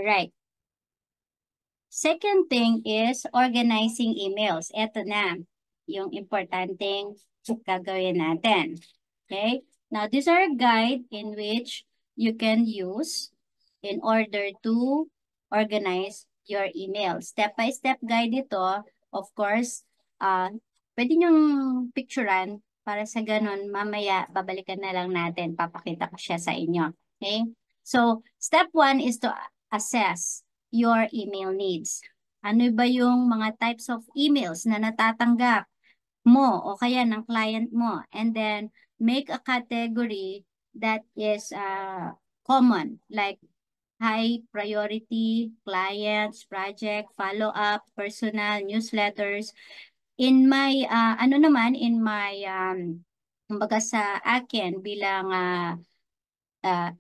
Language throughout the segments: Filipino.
Alright. Second thing is organizing emails. Ito na yung importanteng gagawin natin. Okay? Now, these are a guide in which you can use in order to organize your email. Step-by-step guide ito. Of course, pwede nyong picturean para sa ganun, mamaya babalikan na lang natin. Papakita ko siya sa inyo. Okay? So, step 1 is to assess your email needs. Ano ba yung mga types of emails na natatanggap mo o kaya ng client mo? And then, make a category that is common, like high priority, clients, project, follow-up, personal, newsletters. In my, kumbaga sa akin bilang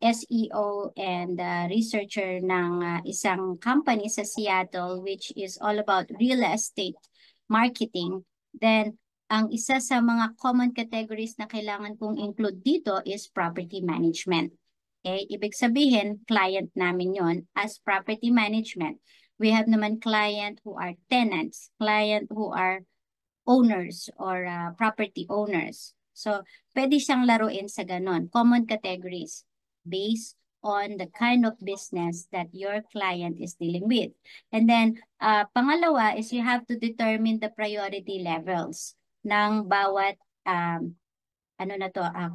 SEO and researcher ng isang company sa Seattle, which is all about real estate marketing, then ang isa sa mga common categories na kailangan kong include dito is property management. Okay? Ibig sabihin, client namin yon as property management. We have naman client who are tenants, client who are owners or property owners. So, pwede siyang laruin sa ganon. Common categories based on the kind of business that your client is dealing with. And then, pangalawa is you have to determine the priority levels ng bawat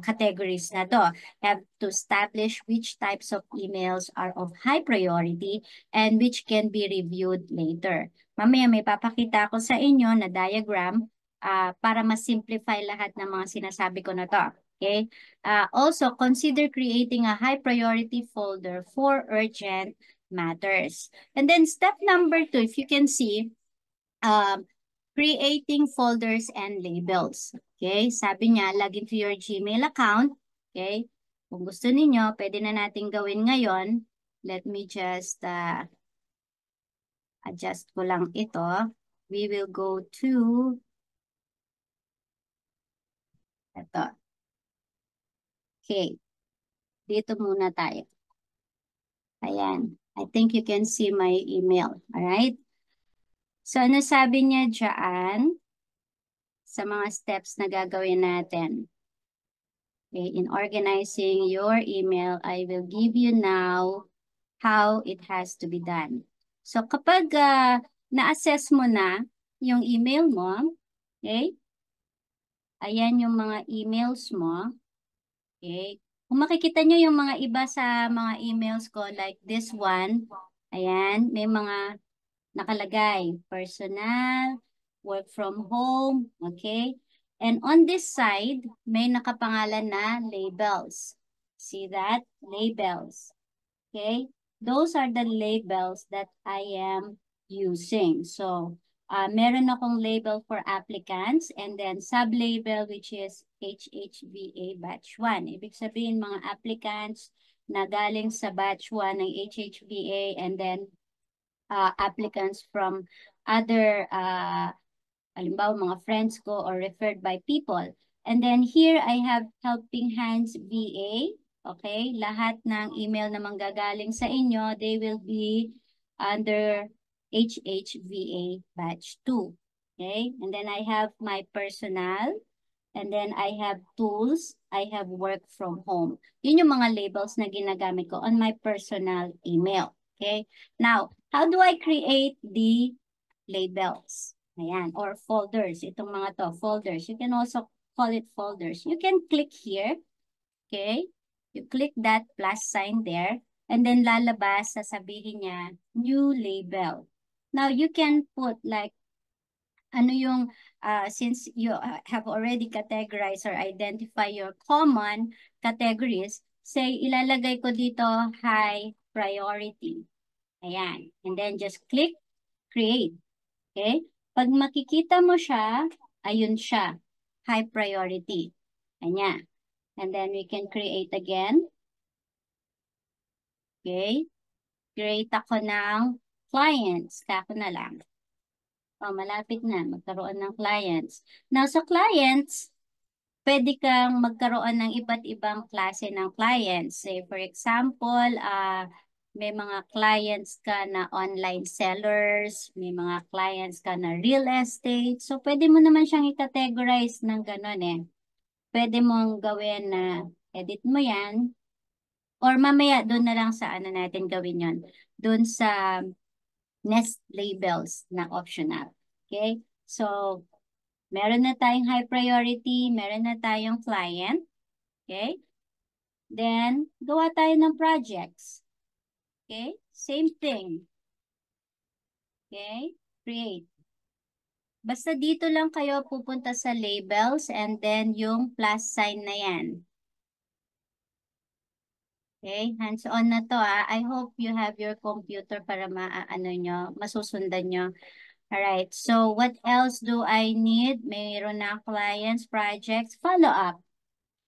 categories na to. Have to establish which types of emails are of high priority and which can be reviewed later. Mamaya may papakita ko sa inyo na diagram para ma-simplify lahat ng mga sinasabi ko na to. Okay? Also, consider creating a high priority folder for urgent matters. And then step number 2, if you can see, creating folders and labels. Okay? Sabi niya, log into your Gmail account. Okay? Kung gusto niyo, pwede na natin gawin ngayon. Let me just adjust ko lang ito. We will go to ito. Okay. Dito muna tayo. Ayan. I think you can see my email. Alright? So, ano sabi niya dyan sa mga steps na gagawin natin? Okay, in organizing your email, I will give you now how it has to be done. So kapag na-assess mo na yung email mo, okay, ayan yung mga emails mo, okay. Kung makikita nyo yung mga iba sa mga emails ko, like this one, ayan, may mga nakalagay, personal, work from home, okay. And on this side, may nakapangalan na labels. See that? Labels. Okay? Those are the labels that I am using. So, meron akong label for applicants and then sub-label which is HHVA Batch 1. Ibig sabihin mga applicants na galing sa Batch 1 ng HHVA and then applicants from other halimbawa mga friends ko or referred by people. And then here I have Helping Hands VA. Okay, lahat ng email na manggagaling sa inyo, they will be under HHVA batch 2. Okay, and then I have my personal, and then I have tools, I have work from home. Yun yung mga labels na ginagamit ko on my personal email. Okay, now, how do I create the labels? Ayan, or folders. Itong mga to, folders. You can also call it folders. You can click here. Okay? You click that plus sign there. And then lalabas, sasabihin niya, new label. Now, you can put like, ano yung, since you have already categorized or identify your common categories, say, ilalagay ko dito high priority. Ayan. And then just click create. Okay? Pag makikita mo siya, ayun siya. High priority. Kanya. And then we can create again. Okay? Create ako ng clients. Kako na lang. Oh, malapit na. Magkaroon ng clients. Now, sa clients, pwede kang magkaroon ng iba't ibang klase ng clients. Say, for example, may mga clients ka na online sellers, may mga clients ka na real estate. So, pwede mo naman siyang i-categorize ng gano'n eh. Pwede mong gawin na edit mo yan. Or mamaya, doon na lang sa ano natin gawin yon. Doon sa nest labels na optional. Okay? So, meron na tayong high priority, meron na tayong client. Okay? Then, gawa tayo ng projects. Okay? Same thing. Okay? Create. Basta dito lang kayo pupunta sa labels and then yung plus sign na yan. Okay? Hands-on na to ah. I hope you have your computer para masusundan nyo. Alright. So, what else do I need? Mayroon na clients, projects, follow-up.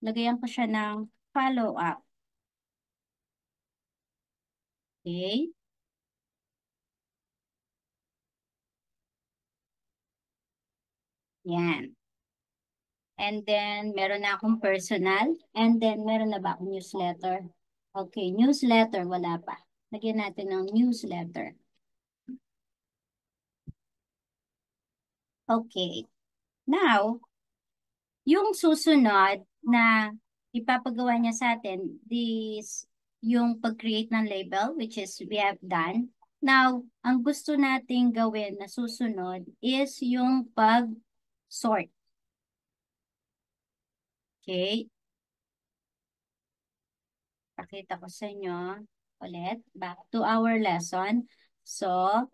Lagayan ko siya ng follow-up. Okay? Yan. And then, meron na akong personal. And then, meron na ba akong newsletter? Okay, newsletter, wala pa. Lagyan natin ng newsletter. Okay. Now, yung susunod na ipapagawa niya sa atin, yung pag-create ng label, which is we have done. Now, ang gusto nating gawin na susunod is yung pag-sort. Okay. Pakita ko sa inyo ulit. Back to our lesson. So,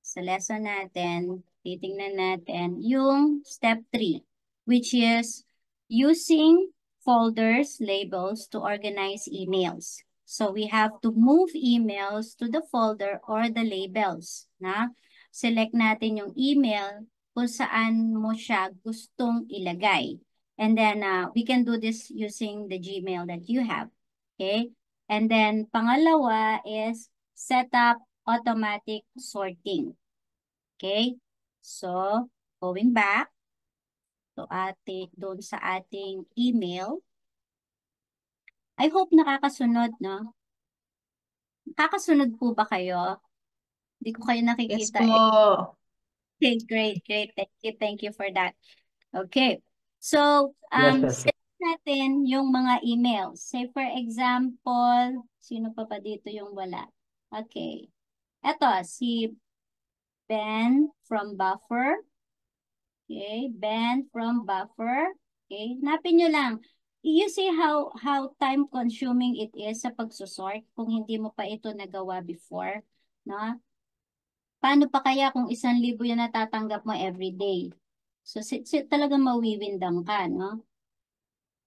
sa lesson natin, titingnan natin yung step 3, which is using folders, labels to organize emails. So, we have to move emails to the folder or the labels. Select natin yung email kung saan mo siya gustong ilagay. And then, we can do this using the Gmail that you have. Okay? And then, pangalawa is set up automatic sorting. Okay? So, going back to doon sa ating email. I hope nakakasunod, no? Nakakasunod po ba kayo? Hindi ko kayo Yes nakikita eh. po. Okay, great, great. Thank you for that. Okay. So, Yes, yes. set natin yung mga emails. Say for example, sino pa ba dito yung wala? Okay. Ito, si Ben from Buffer. Okay, Ben from Buffer. Okay, hanapin nyo lang. You see how time consuming it is sa pagsusort kung hindi mo pa ito nagawa before, no? Paano pa kaya kung 1,000 yung natatanggap mo every day? So, talagang mawiwindang ka, no?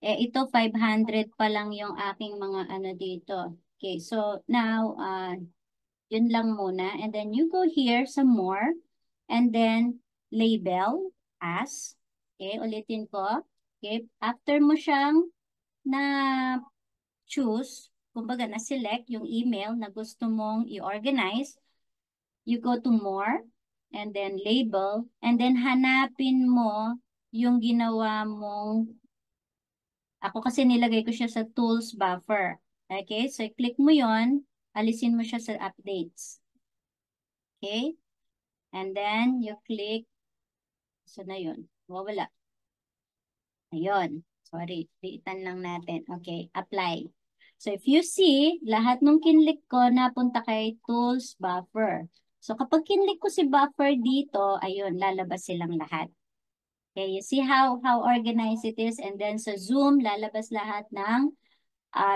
Ito 500 pa lang yung aking mga ano dito. Okay, so now, yun lang muna. And then you go here some more. And then label as. Okay, ulitin ko. Okay, after mo siyang na-choose, kumbaga na-select yung email na gusto mong i-organize, you go to more, and then label, and then hanapin mo yung ginawa mong, ako kasi nilagay ko siya sa tools buffer. Okay, so click mo yon, alisin mo siya sa updates. Okay, and then you click, so na yun, wala. Ayun. Sorry, liitan lang natin. Okay, apply. So if you see, lahat nung kinlik ko napunta kay Tools Buffer. So kapag kinlik ko si Buffer dito, ayun, lalabas silang lahat. Okay, you see how organized it is, and then sa Zoom, lalabas lahat ng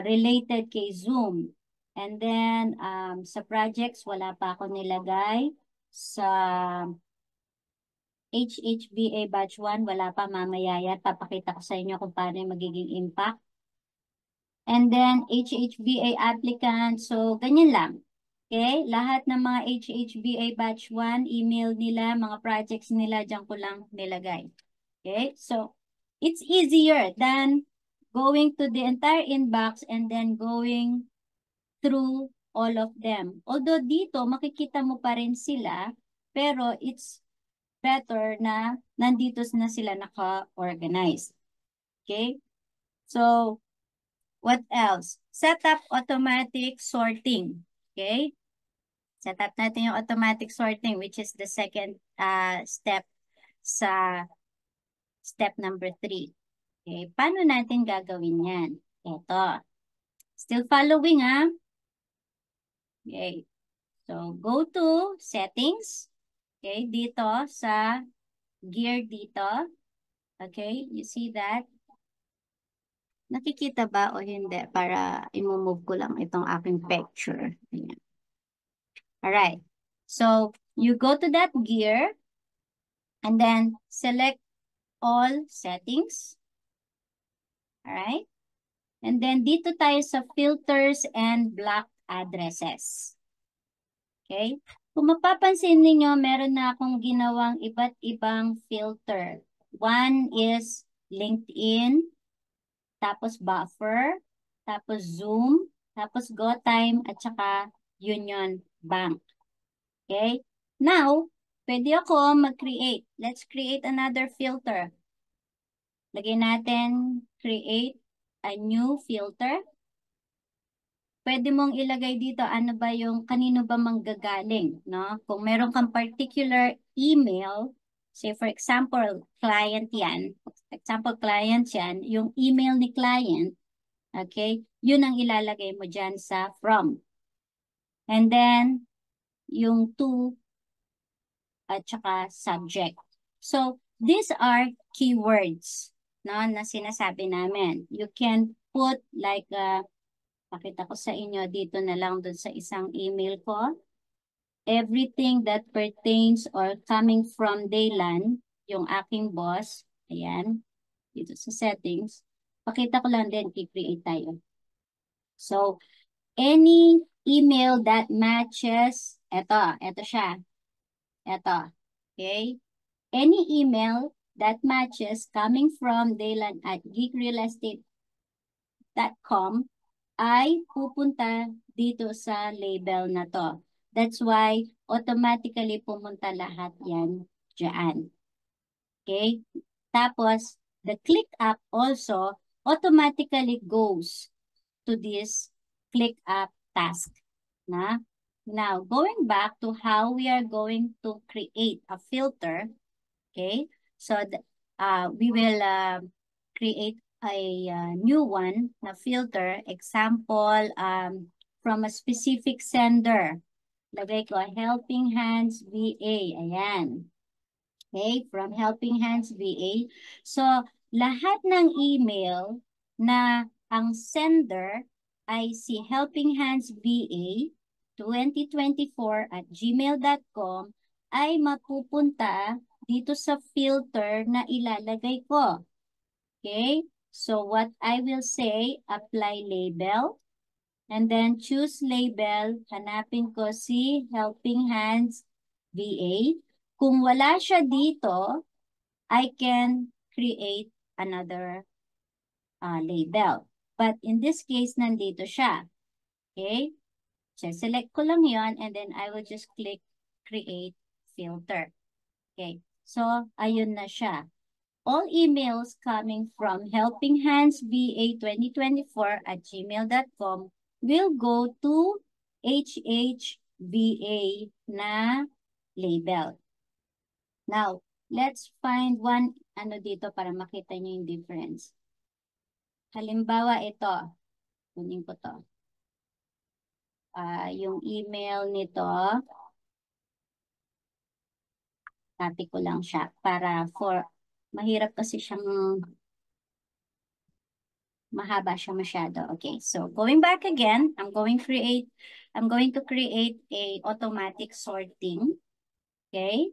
related kay Zoom. And then sa projects, wala pa ako nilagay. Sa HHBA Batch 1, wala pa, mamaya yan. Papakita ko sa inyo kung paano yung magiging impact. And then HHBA applicant, so ganyan lang. Okay, lahat ng mga HHBA Batch 1, email nila, mga projects nila, dyan ko lang nilagay. Okay, so it's easier than going to the entire inbox and then going through all of them. Although dito, makikita mo pa rin sila, pero it's better na nandito na sila naka-organize. Okay? So, what else? Set up automatic sorting. Okay? Set up natin yung automatic sorting, which is the second step sa step number 3. Okay, paano natin gagawin yan? Ito. Still following, ha? Okay. So, go to settings. Okay, dito sa gear dito. Okay, you see that? Nakikita ba o hindi? Para i-move ko lang itong aking picture. Ayan. Alright. So, you go to that gear and then select all settings. Alright? And then dito tayo sa filters and block addresses. Okay? Kung mapapansin niyo, meron na akong ginawang iba't ibang filter. One is LinkedIn, tapos Buffer, tapos Zoom, tapos GoTime, at saka Union Bank. Okay? Now, pwede ako mag-create. Let's create another filter. Lagay natin, create a new filter. Pwede mong ilagay dito ano ba yung kanino ba manggagaling, no? Kung meron kang particular email, say for example, client yan. Yung email ni client, okay? Yun ang ilalagay mo dyan sa from. And then, yung to at saka subject. So, these are keywords, no, na sinasabi namin. You can put like pakita ko sa inyo dito na lang dun sa isang email ko. Everything that pertains or coming from Daylan, yung aking boss, ayan, dito sa settings. Pakita ko lang din, i-create tayo. So, any email that matches, eto siya. Eto, okay? Any email that matches coming from Daylan at geekrealestate.com ay pupunta dito sa label na to. That's why automatically pumunta lahat yan dyan. Okay? Tapos, the click up also automatically goes to this click up task. Na? Now, going back to how we are going to create a filter. Okay? So, we will create a new one na filter. Example, from a specific sender. Lagay ko, Helping Hands VA. Ayan. Okay, from Helping Hands VA. So, lahat ng email na ang sender ay si Helping Hands VA 2024@gmail.com ay mapupunta dito sa filter na ilalagay ko. Okay? So, what I will say, apply label. And then choose label. Hanapin ko si Helping Hands VA. Kung wala siya dito, I can create another label. But in this case, nandito siya. Okay? So, select ko lang yon and then I will just click create filter. Okay. So, ayun na siya. All emails coming from helpinghandsva2024@gmail.com will go to HHVA na label. Now, let's find one ano dito para makita nyo yung difference. Halimbawa, ito. Kunin ko to. Yung email nito, copy ko lang siya para mahirap kasi siyang mahaba siya masyado. Okay, so going back again, I'm going to create a automatic sorting. Okay?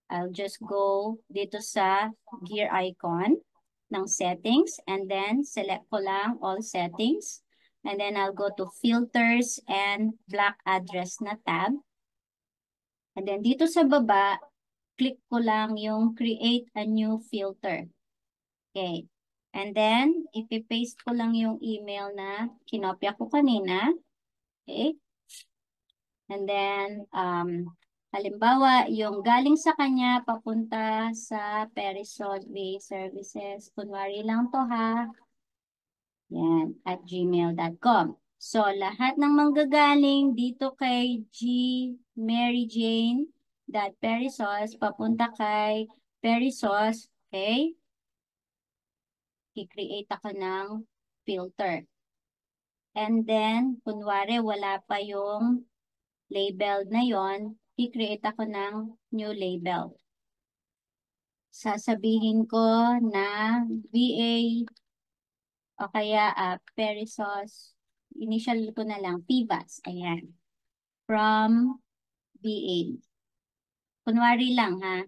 I'll just go dito sa gear icon ng settings and then select ko lang all settings. And then I'll go to filters and block address na tab. And then dito sa baba, click ko lang yung create a new filter. Okay. And then, ipipaste ko lang yung email na kinopya ko kanina. Okay. And then, halimbawa, yung galing sa kanya, papunta sa Perisol Bay Services. Kunwari lang to ha. Yan, at gmail.com. So, lahat ng manggagaling dito kay G. Mary Jane that Perisauce, papunta kay Perisauce, okay? I-create ako ng filter. And then, kunwari, wala pa yung label na yon, i-create ako ng new label. Sasabihin ko na VA o kaya Perisauce, initial ko na lang, PBAS, ayan, from VA. Kunwari lang ha.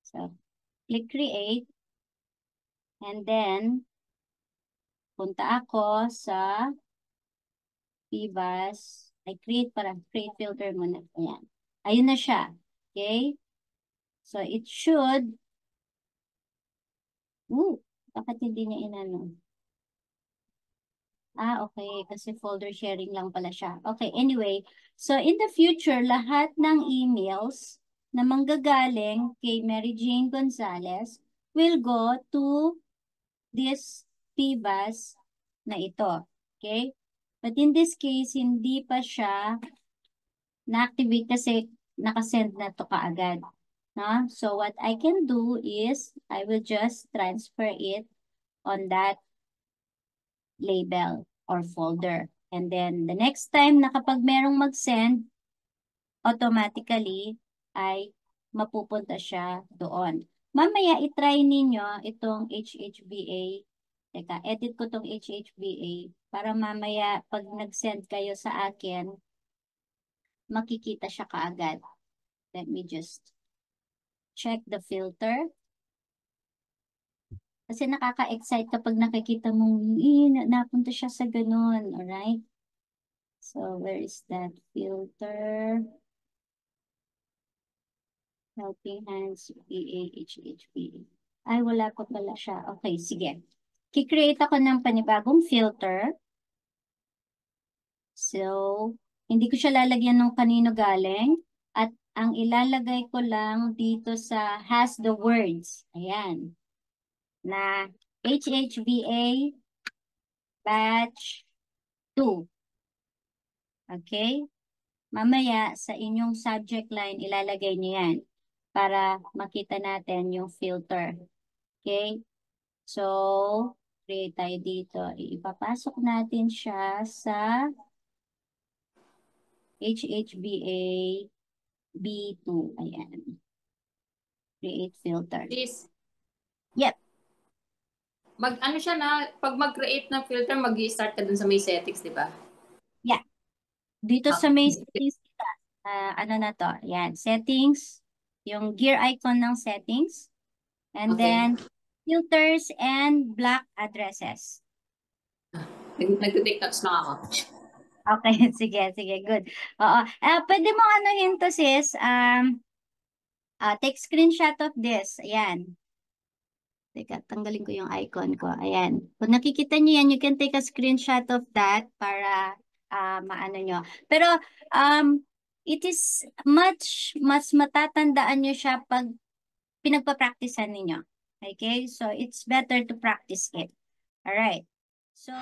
So, click create, and then, punta ako sa PBAS, I create filter muna, ayan. Ayun na siya, okay? So, it should, bakit hindi niya inano? Okay. Kasi folder sharing lang pala siya. Okay, anyway. So, in the future, lahat ng emails na manggagaling kay Mary Jane Gonzalez will go to this PBAS na ito. Okay? But in this case, hindi pa siya na-activate kasi nakasend na to kaagad. No? So, what I can do is, I will just transfer it on that label or folder. And then, the next time na kapag merong mag-send, automatically ay mapupunta siya doon. Mamaya, itry ninyo itong HHBA. Teka, edit ko itong HHBA para mamaya, pag nag-send kayo sa akin, makikita siya kaagad. Let me just check the filter. Kasi nakaka-excite kapag nakikita mong, napunta siya sa ganun. Alright? So, where is that filter? Helping Hands, PAHHP. Ay, wala pa pala siya. Okay, sige. Kikreate ako ng panibagong filter. So, hindi ko siya lalagyan ng kanino galing. At ang ilalagay ko lang dito sa has the words. Ayan. Na HHBA batch 2. Okay? Mamaya sa inyong subject line, ilalagay niyo yan para makita natin yung filter. Okay? So, create tayo dito. Ipapasok natin siya sa HHBA B2. Ayan. Create filter. Please. Yep. Ano siya na, pag mag-create ng filter, mag-i-start ka dun sa may settings, di ba? Yeah. Dito sa may settings, ano na to? Ayan. Settings. Yung gear icon ng settings. And then, filters and block addresses. Nag-take notes na ako. Okay, sige, good. Oo. Pwede mo anuhin to, sis. Take screenshot of this. Ayan. Teka, tanggalin ko yung icon ko. Ayan. Kung nakikita niyo yan, you can take a screenshot of that para maano nyo. Pero, it is mas matatandaan nyo siya pag pinagpa-practicean ninyo. Okay? So, it's better to practice it. Alright. So,